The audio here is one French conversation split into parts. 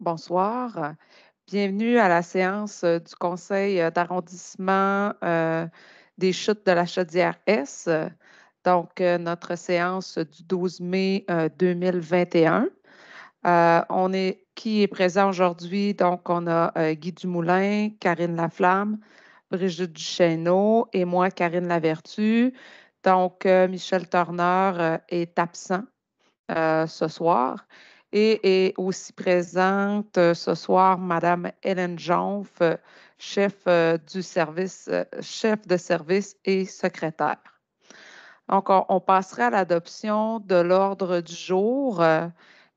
Bonsoir. Bienvenue à la séance du conseil d'arrondissement des Chutes de la Chaudière-Est. Donc, notre séance du 12 mai 2021. Qui est présent aujourd'hui? Donc, on a Guy Dumoulin, Karine Laflamme, Brigitte Duchesneau et moi, Karine Lavertu. Donc, Michel Turner est absent ce soir. Et est aussi présente ce soir Madame Hélène Jonf, chef de service et secrétaire. Donc, on passerait à l'adoption de l'ordre du jour.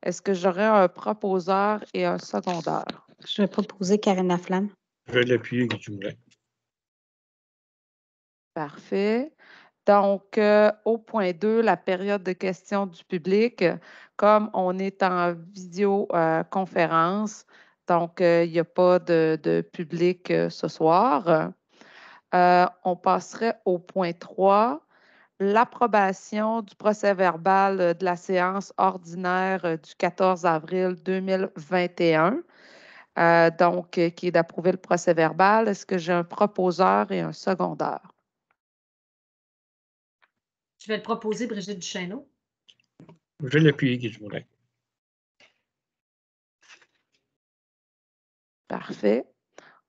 Est-ce que j'aurais un proposeur et un secondeur? Je vais proposer Karine Laflamme. Je vais l'appuyer, Guy Dumoulin. Parfait. Donc, au point 2, la période de questions du public, comme on est en vidéoconférence, donc il n'y a pas de public ce soir. On passerait au point 3, l'approbation du procès-verbal de la séance ordinaire du 14 avril 2021. Donc, qui est d'approuver le procès-verbal. Est-ce que j'ai un proposeur et un secondeur? Je vais le proposer, Brigitte Duchesneau. Je vais l'appuyer, Guy Dumoulin. Parfait.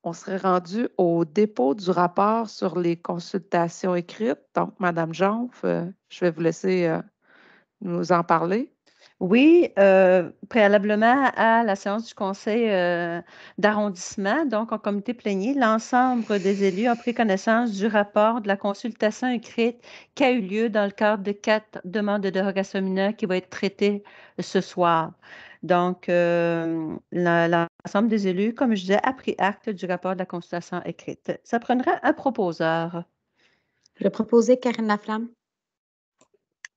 On serait rendu au dépôt du rapport sur les consultations écrites. Donc, Madame Jonf, je vais vous laisser nous en parler. Oui, préalablement à la séance du conseil d'arrondissement, donc en comité plénier, l'ensemble des élus ont pris connaissance du rapport de la consultation écrite qui a eu lieu dans le cadre de 4 demandes de dérogation mineure qui va être traitées ce soir. Donc, l'ensemble des élus, comme je disais, a pris acte du rapport de la consultation écrite. Ça prendra un proposeur. Je vais proposer Karine Laflamme.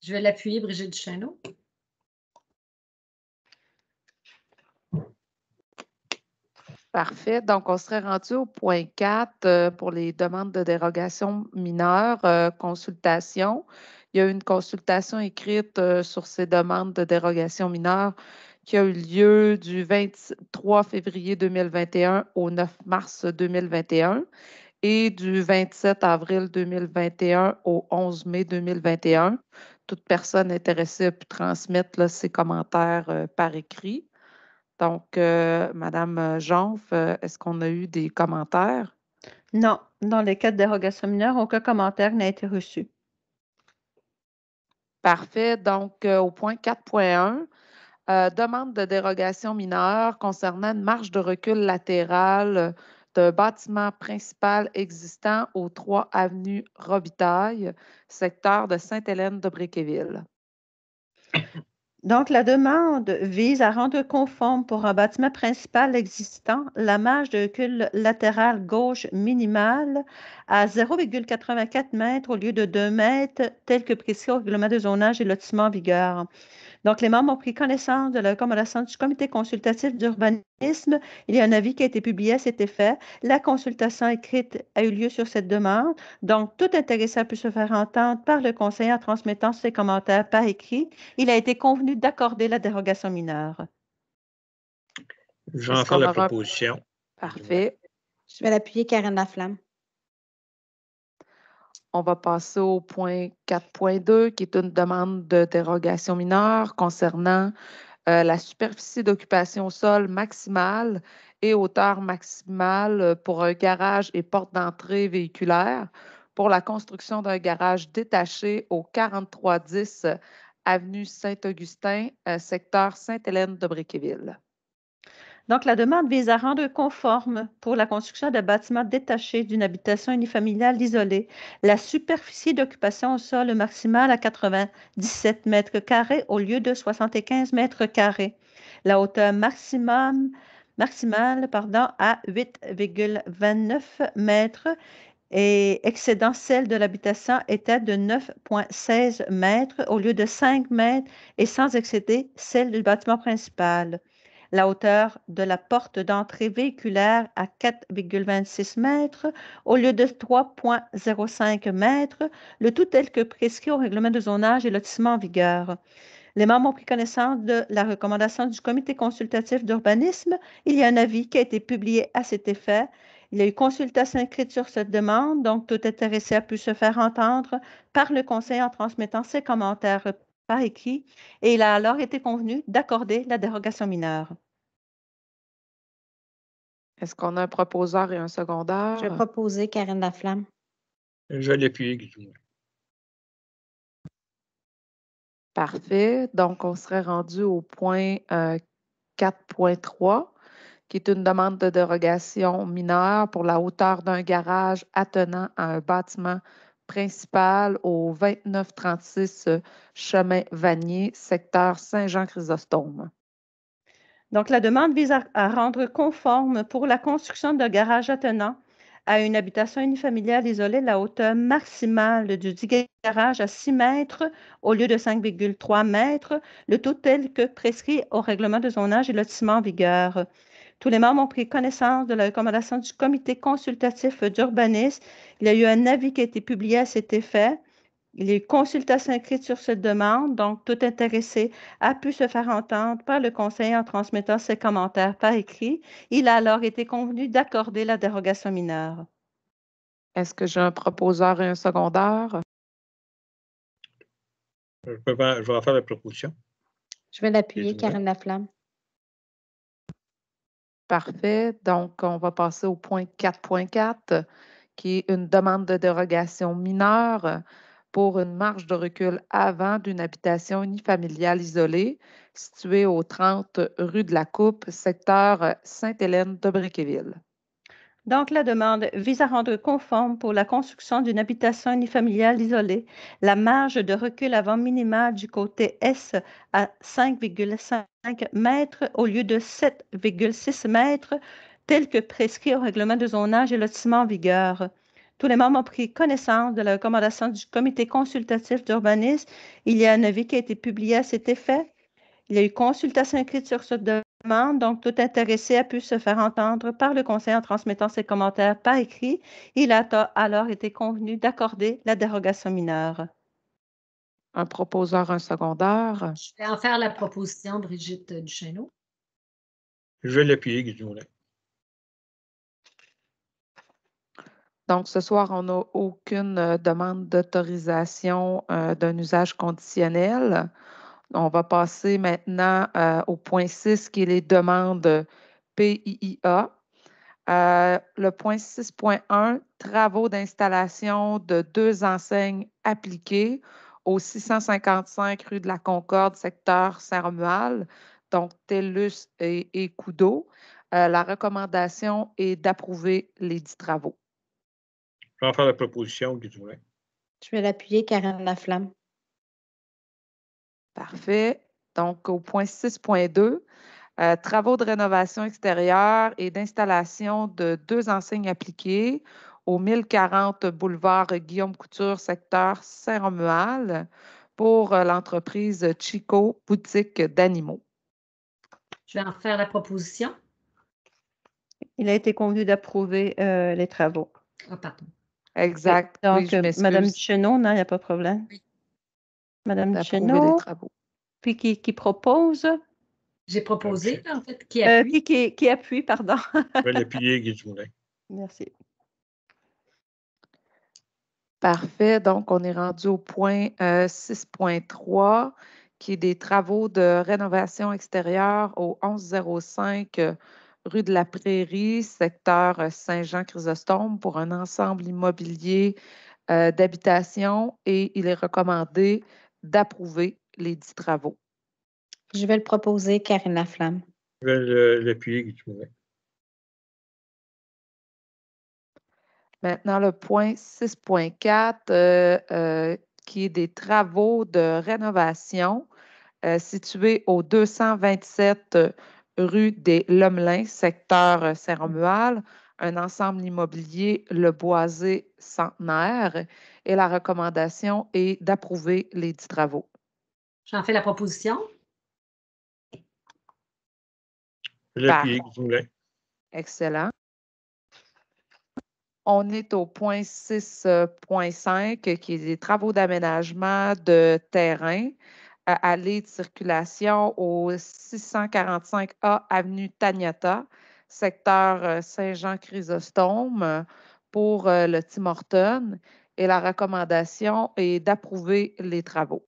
Je vais l'appuyer, Brigitte Duchesneau. Parfait. Donc, on serait rendu au point 4 pour les demandes de dérogation mineure, consultation. Il y a eu une consultation écrite sur ces demandes de dérogation mineure qui a eu lieu du 23 février 2021 au 9 mars 2021 et du 27 avril 2021 au 11 mai 2021. Toute personne intéressée a pu transmettre ses commentaires par écrit. Donc, Madame Jonf, est-ce qu'on a eu des commentaires? Non, dans les cas de dérogation mineure, aucun commentaire n'a été reçu. Parfait. Donc, au point 4.1, demande de dérogation mineure concernant une marge de recul latérale d'un bâtiment principal existant au 3 avenue Robitaille, secteur de Sainte-Hélène-de-Bréquéville. Donc, la demande vise à rendre conforme pour un bâtiment principal existant la marge de recul latérale gauche minimale à 0,84 mètres au lieu de 2 mètres, tel que prescrit au règlement de zonage et lotissement en vigueur. Donc, les membres ont pris connaissance de la recommandation du comité consultatif d'urbanisme. Il y a un avis qui a été publié à cet effet. La consultation écrite a eu lieu sur cette demande. Donc, tout intéressé a pu se faire entendre par le conseiller en transmettant ses commentaires par écrit. Il a été convenu d'accorder la dérogation mineure. Je vais en faire la proposition. Parfait. Je vais l'appuyer Karine Laflamme. On va passer au point 4.2, qui est une demande de dérogation mineure concernant la superficie d'occupation au sol maximale et hauteur maximale pour un garage et porte d'entrée véhiculaire pour la construction d'un garage détaché au 4310 avenue Saint-Augustin, secteur Sainte-Hélène-de-Bréquéville. Donc, la demande vise à rendre conforme pour la construction de bâtiments détachés d'une habitation unifamiliale isolée la superficie d'occupation au sol maximale à 97 mètres carrés au lieu de 75 mètres carrés. La hauteur maximale à 8,29 mètres et excédant celle de l'habitation était de 9,16 mètres au lieu de 5 mètres et sans excéder celle du bâtiment principal. La hauteur de la porte d'entrée véhiculaire à 4,26 mètres au lieu de 3,05 mètres, le tout tel que prescrit au règlement de zonage et lotissement en vigueur. Les membres ont pris connaissance de la recommandation du comité consultatif d'urbanisme. Il y a un avis qui a été publié à cet effet. Il y a eu consultation écrite sur cette demande, donc tout intéressé a pu se faire entendre par le conseil en transmettant ses commentaires par écrit et il a alors été convenu d'accorder la dérogation mineure. Est-ce qu'on a un proposeur et un Je vais secondaire? proposer Karine Laflamme. Je vais l'appuyer, Guy Dumoulin. Parfait. Donc, on serait rendu au point 4.3, qui est une demande de dérogation mineure pour la hauteur d'un garage attenant à un bâtiment principal au 2936 chemin Vanier, secteur Saint-Jean-Chrysostome. Donc, la demande vise à rendre conforme pour la construction d'un garage attenant à une habitation unifamiliale isolée la hauteur maximale du dit garage à 6 mètres au lieu de 5,3 mètres, le tout tel que prescrit au règlement de zonage et lotissement en vigueur. Tous les membres ont pris connaissance de la recommandation du comité consultatif d'urbanisme. Il y a eu un avis qui a été publié à cet effet. Il y a eu consultation écrite sur cette demande, donc tout intéressé a pu se faire entendre par le conseiller en transmettant ses commentaires par écrit. Il a alors été convenu d'accorder la dérogation mineure. Est-ce que j'ai un proposeur et un secondaire? Je vais en faire la proposition. Je vais l'appuyer, Guy Dumoulin. Karine Laflamme. Parfait. Donc, on va passer au point 4.4, qui est une demande de dérogation mineure pour une marge de recul avant d'une habitation unifamiliale isolée située au 30 rue de la Coupe, secteur Sainte-Hélène de Bréquéville. Donc, la demande vise à rendre conforme pour la construction d'une habitation unifamiliale isolée la marge de recul avant minimale du côté Est à 5,5 mètres au lieu de 7,6 mètres, tel que prescrit au règlement de zonage et lotissement en vigueur. Tous les membres ont pris connaissance de la recommandation du comité consultatif d'urbanisme. Il y a un avis qui a été publié à cet effet. Il y a eu consultation écrite sur cette demande, donc tout intéressé a pu se faire entendre par le conseil en transmettant ses commentaires par écrit. Il a alors été convenu d'accorder la dérogation mineure. Un proposeur, un secondaire. Je vais en faire la proposition, Brigitte Duchesneau. Je vais l'appuyer, Guy Dumoulin. Donc, ce soir, on n'a aucune demande d'autorisation d'un usage conditionnel. On va passer maintenant au point 6, qui est les demandes PIIA. Le point 6.1, travaux d'installation de 2 enseignes appliquées au 655 rue de la Concorde, secteur Saint-Romuald, donc TELUS et Coudeau. La recommandation est d'approuver les 10 travaux. Je vais en faire la proposition, Guy Dumoulin. Je vais l'appuyer, Karine Laflamme. Parfait. Donc, au point 6.2, travaux de rénovation extérieure et d'installation de 2 enseignes appliquées au 1040 boulevard Guillaume Couture, secteur Saint-Romuald, pour l'entreprise Chico, boutique d'animaux. Je vais en faire la proposition. Il a été convenu d'approuver les travaux. Ah, pardon. Exact. Donc, oui, je m'excuse. Madame Duchesneau, non, il n'y a pas de problème. Oui. Madame D'approuver les Duchesneau, travaux. puis qui propose, J'ai proposé, Ok. en fait, qui appuie. puis qui appuie, pardon. Je vais l'appuyer, Guy Dumoulin. Merci. Parfait. Donc, on est rendu au point 6.3, qui est des travaux de rénovation extérieure au 1105 rue de la Prairie, secteur Saint-Jean-Chrysostome, pour un ensemble immobilier d'habitation et il est recommandé d'approuver les 10 travaux. Je vais le proposer, Karine Laflamme. Je vais l'appuyer, Guy Dumoulin. Maintenant, le point 6.4, qui est des travaux de rénovation situés au 227 rue des Lomelins, secteur Saint-Romuald, un ensemble immobilier Le Boisé centenaire. Et la recommandation est d'approuver les 10 travaux. J'en fais la proposition. Je vais l'appuyer, Guy Dumoulin. Excellent. On est au point 6.5, qui est des travaux d'aménagement de terrain allée de circulation au 645A avenue Taniata, secteur Saint-Jean-Chrysostome, pour le Tim Hortons. Et la recommandation est d'approuver les travaux.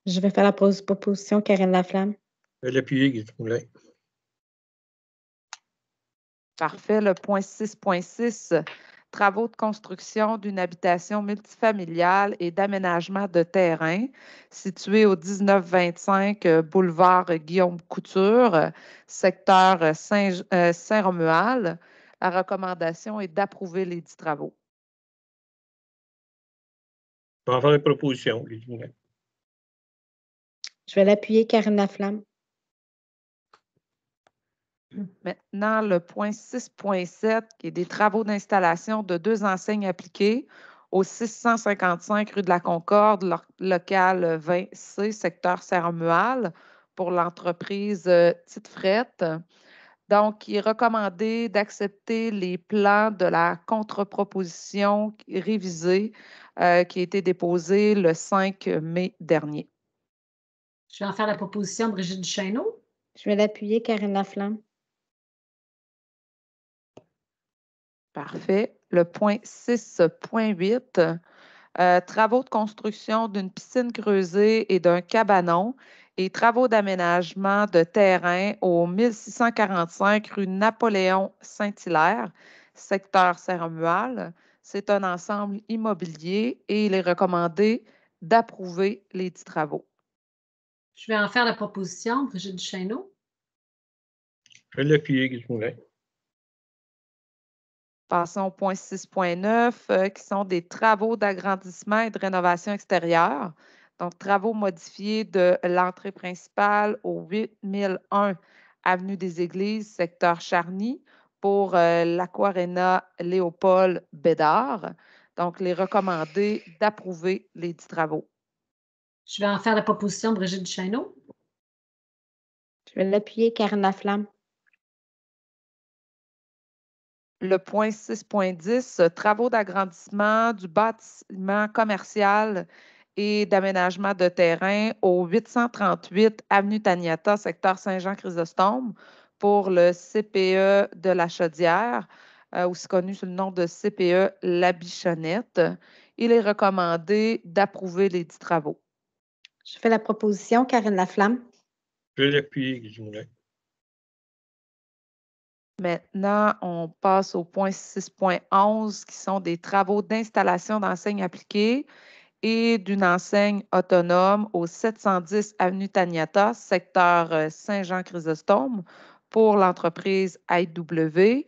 Je vais faire la proposition, Karine Laflamme. Je vais l'appuyer, Guy Dumoulin. Parfait. Le point 6.6, travaux de construction d'une habitation multifamiliale et d'aménagement de terrain située au 1925 boulevard Guillaume Couture, secteur Saint-Romuald. La recommandation est d'approuver les 10 travaux. Je vais en faire la proposition, Guy Dumoulin. Je vais l'appuyer, Karine Laflamme. Maintenant, le point 6.7, qui est des travaux d'installation de 2 enseignes appliquées au 655 rue de la Concorde, local 20C, secteur Saint-Romuald, pour l'entreprise Tite Frette. Donc, il est recommandé d'accepter les plans de la contre-proposition révisée qui a été déposée le 5 mai dernier. Je vais en faire la proposition, Brigitte Duchesneau. Je vais l'appuyer, Karine Laflamme. Parfait. Le point 6.8, travaux de construction d'une piscine creusée et d'un cabanon et travaux d'aménagement de terrain au 1645 rue Napoléon-Saint-Hilaire, secteur Saint-Romuald. C'est un ensemble immobilier et il est recommandé d'approuver les 10 travaux. Je vais en faire la proposition, Brigitte Duchesneau. Je vais l'appuyer, Guy Dumoulin. Passons au point 6.9, qui sont des travaux d'agrandissement et de rénovation extérieure. Donc, travaux modifiés de l'entrée principale au 8001 Avenue des Églises, secteur Charny, pour l'Aquarena Léopold Bédard. Donc, les recommander d'approuver les 10 travaux. Je vais en faire la proposition, Brigitte Duchesneau. Je vais l'appuyer, Karine Laflamme. Le point 6.10, travaux d'agrandissement du bâtiment commercial et d'aménagement de terrain au 838 Avenue Taniata, secteur Saint-Jean-Chrysostome, pour le CPE de la Chaudière, aussi connu sous le nom de CPE La Bichonnette. Il est recommandé d'approuver les 10 travaux. Je fais la proposition, Karine Laflamme. Je vais l'appuyer, Guy Dumoulin. Maintenant, on passe au point 6.11, qui sont des travaux d'installation d'enseignes appliquées et d'une enseigne autonome au 710 Avenue Taniata, secteur Saint-Jean-Chrysostome, pour l'entreprise IW.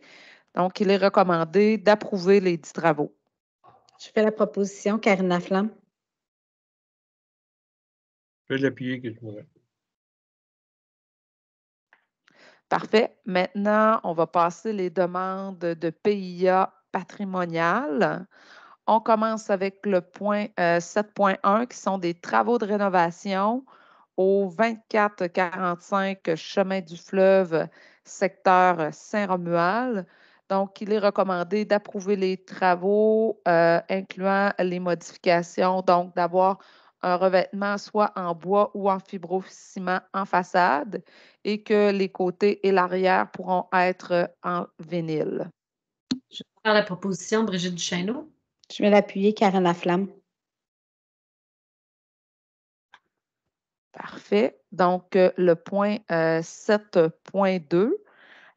Donc, il est recommandé d'approuver les 10 travaux. Je fais la proposition, Karine Laflamme. Je vais l'appuyer, Guy Dumoulin. Parfait. Maintenant, on va passer les demandes de PIA patrimonial. On commence avec le point 7.1, qui sont des travaux de rénovation au 2445 Chemin du Fleuve, secteur Saint-Romuald. Donc, il est recommandé d'approuver les travaux, incluant les modifications, donc d'avoir un revêtement soit en bois ou en fibrociment en façade et que les côtés et l'arrière pourront être en vinyle. Je vais faire la proposition, Brigitte Duchesneau. Je vais l'appuyer, Karine Laflamme. Parfait. Donc, le point 7.2,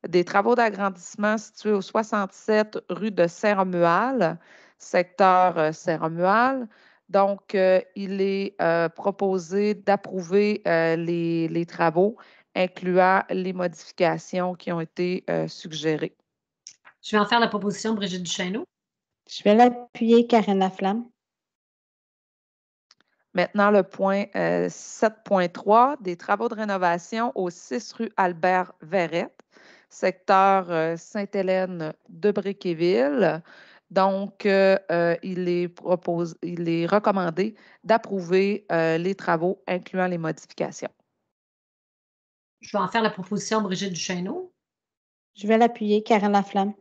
des travaux d'agrandissement situés au 67 rue de Saint-Romuald, secteur Saint-Romuald. Donc, il est proposé d'approuver les travaux, incluant les modifications qui ont été suggérées. Je vais en faire la proposition, Brigitte Duchesneau. Je vais l'appuyer, Karine Laflamme. Maintenant, le point 7.3, des travaux de rénovation au 6 rue Albert-Verrette, secteur Sainte-Hélène de Bréquéville. Donc, il est recommandé d'approuver les travaux, incluant les modifications. Je vais en faire la proposition, Brigitte Duchesneau. Je vais l'appuyer, Karine Laflamme.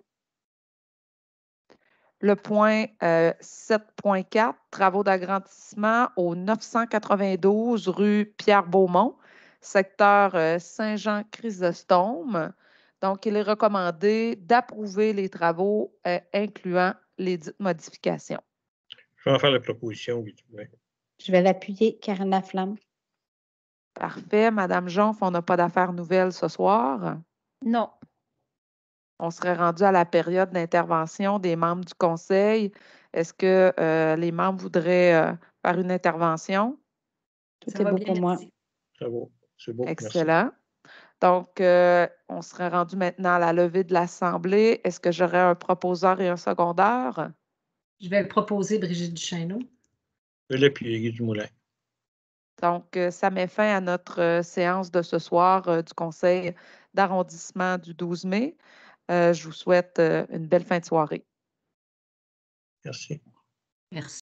Le point 7.4, travaux d'agrandissement au 992 rue Pierre-Beaumont, secteur Saint-Jean-Chrysostome. Donc, il est recommandé d'approuver les travaux incluant les dites modifications. Je vais en faire la proposition, Guy Dumont. Je vais l'appuyer, Karina Flamme. Parfait. Madame Jonf, on n'a pas d'affaires nouvelles ce soir. Non. On serait rendu à la période d'intervention des membres du conseil. Est-ce que les membres voudraient faire une intervention? Tout Ça est va beau bien, pour moi. merci. Ça va. C'est beau. Merci. Excellent. Donc, on serait rendu maintenant à la levée de l'Assemblée. Est-ce que j'aurais un proposeur et un secondaire? Je vais proposer Brigitte Duchesneau. Je vais l'appuyer, Guy Dumoulin. Donc, ça met fin à notre séance de ce soir du conseil d'arrondissement du 12 mai. Je vous souhaite une belle fin de soirée. Merci. Merci.